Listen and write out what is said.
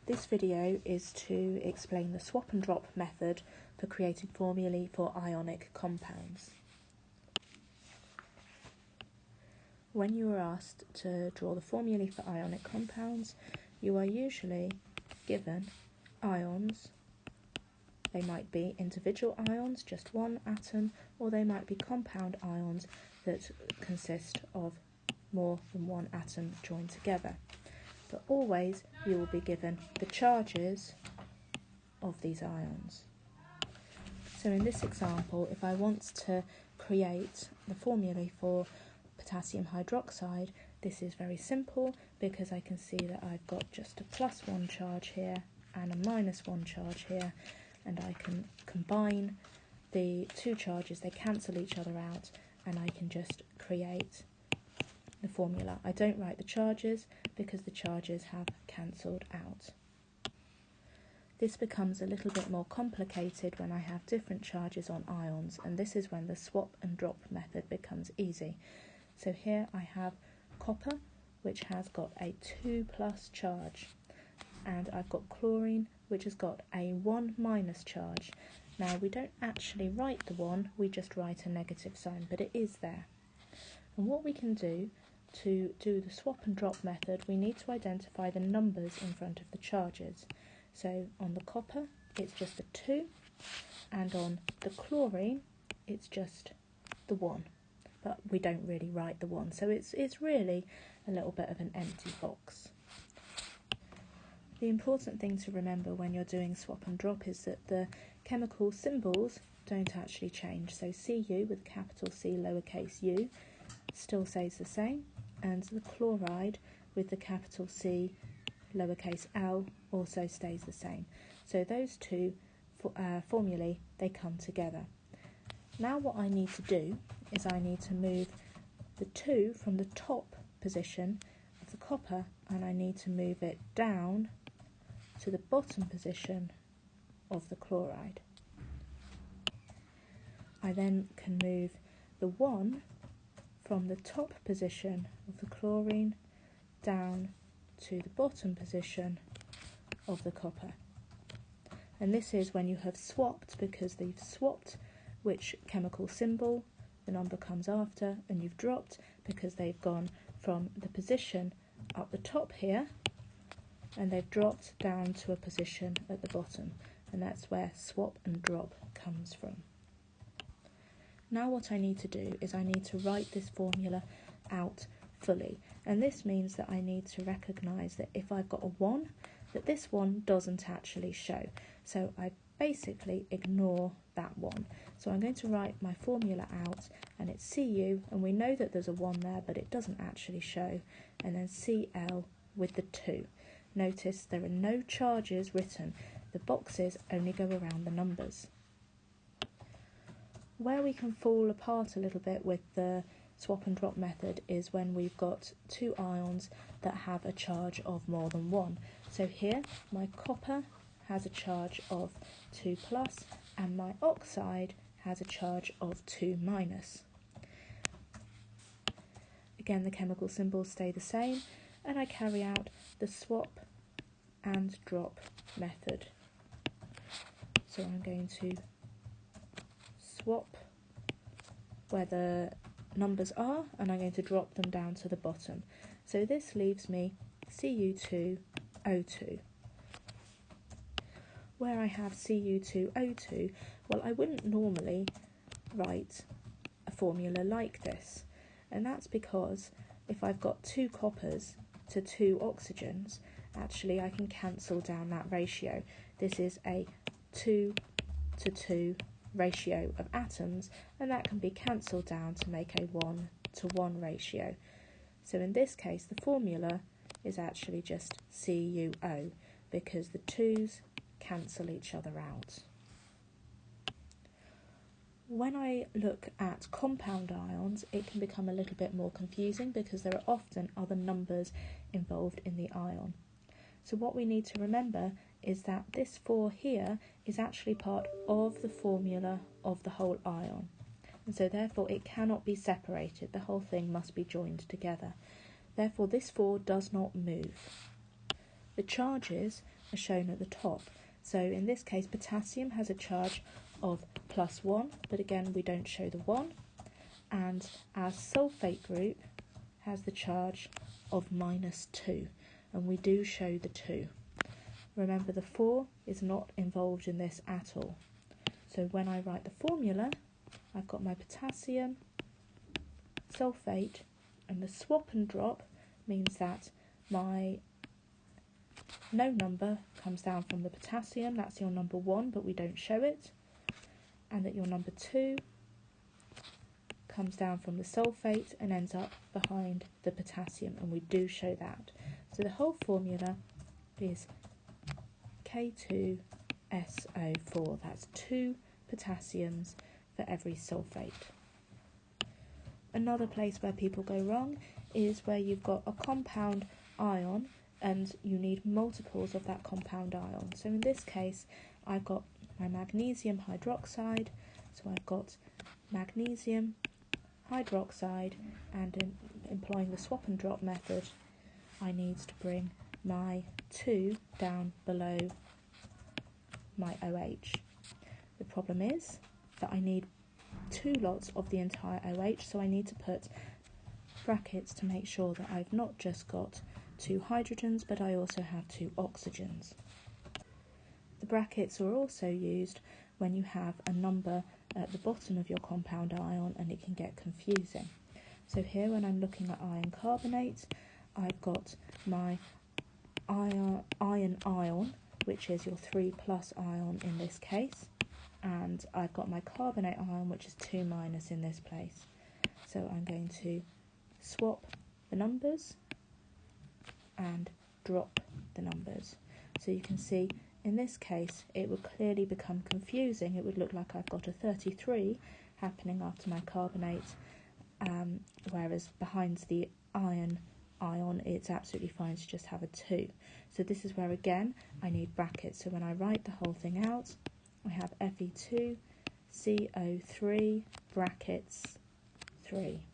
This video is to explain the swap and drop method for creating formulae for ionic compounds. When you are asked to draw the formulae for ionic compounds, you are usually given ions. They might be individual ions, just one atom, or they might be compound ions that consist of more than one atom joined together. But always you will be given the charges of these ions. So in this example, if I want to create the formulae for potassium hydroxide, this is very simple because I can see that I've got just a +1 charge here and a -1 charge here, and I can combine the two charges, they cancel each other out, and I can just create the formula. I don't write the charges because the charges have cancelled out. This becomes a little bit more complicated when I have different charges on ions, and this is when the swap and drop method becomes easy. So here I have copper, which has got a 2+ charge, and I've got chlorine, which has got a 1- charge. Now we don't actually write the 1, we just write a negative sign, but it is there. And what we can do to do the swap and drop method, we need to identify the numbers in front of the charges. So on the copper, it's just a 2, and on the chlorine, it's just the 1. But we don't really write the 1, so it's really a little bit of an empty box. The important thing to remember when you're doing swap and drop is that the chemical symbols don't actually change. So Cu with capital C lowercase u still stays the same, and the chloride with the capital C lowercase l also stays the same. So those two formulae, they come together. Now what I need to do is I need to move the 2 from the top position of the copper, and I need to move it down to the bottom position of the chloride. I then can move the 1 from the top position of the chlorine down to the bottom position of the copper. And this is when you have swapped, because they've swapped which chemical symbol the number comes after, and you've dropped because they've gone from the position up the top here and they've dropped down to a position at the bottom, and that's where swap and drop comes from. Now what I need to do is I need to write this formula out fully, and this means that I need to recognise that if I've got a 1, that this 1 doesn't actually show. So I basically ignore that 1. So I'm going to write my formula out, and it's Cu, and we know that there's a 1 there, but it doesn't actually show, and then Cl with the 2. Notice there are no charges written, the boxes only go around the numbers. Where we can fall apart a little bit with the swap and drop method is when we've got two ions that have a charge of more than 1. So here my copper has a charge of 2+, and my oxide has a charge of 2-. Again, the chemical symbols stay the same, and I carry out the swap and drop method. So I'm going to swap where the numbers are, and I'm going to drop them down to the bottom. So this leaves me Cu2O2. Where I have Cu2O2, well, I wouldn't normally write a formula like this, and that's because if I've got 2 coppers to 2 oxygens, actually I can cancel down that ratio. This is a 2-to-2 ratio of atoms, and that can be cancelled down to make a 1-to-1 ratio. So in this case the formula is actually just CuO, because the 2's cancel each other out. When I look at compound ions, it can become a little bit more confusing because there are often other numbers involved in the ion. So what we need to remember is that this 4 here is actually part of the formula of the whole ion, and so therefore it cannot be separated, the whole thing must be joined together. Therefore this 4 does not move. The charges are shown at the top. So in this case, potassium has a charge of +1, but again we don't show the 1, and our sulfate group has the charge of -2, and we do show the 2. Remember, the 4 is not involved in this at all. So when I write the formula, I've got my potassium, sulfate, and the swap and drop means that my no number comes down from the potassium, that's your number 1, but we don't show it, and that your number 2 comes down from the sulfate and ends up behind the potassium, and we do show that. So the whole formula is K2SO4, that's 2 potassiums for every sulfate. Another place where people go wrong is where you've got a compound ion and you need multiples of that compound ion. So in this case, I've got my magnesium hydroxide, so I've got magnesium hydroxide, and employing the swap and drop method, I need to bring my 2 down below my OH. The problem is that I need 2 lots of the entire OH, so I need to put brackets to make sure that I've not just got 2 hydrogens, but I also have 2 oxygens. The brackets are also used when you have a number at the bottom of your compound ion and it can get confusing. So here, when I'm looking at iron carbonate, I've got my iron, which is your 3+ ion in this case, and I've got my carbonate ion, which is 2- in this place. So I'm going to swap the numbers and drop the numbers. So you can see in this case it would clearly become confusing. It would look like I've got a 33 happening after my carbonate, whereas behind the iron ion it's absolutely fine to just have a 2. So this is where again I need brackets. So when I write the whole thing out, I have Fe2CO3 brackets 3.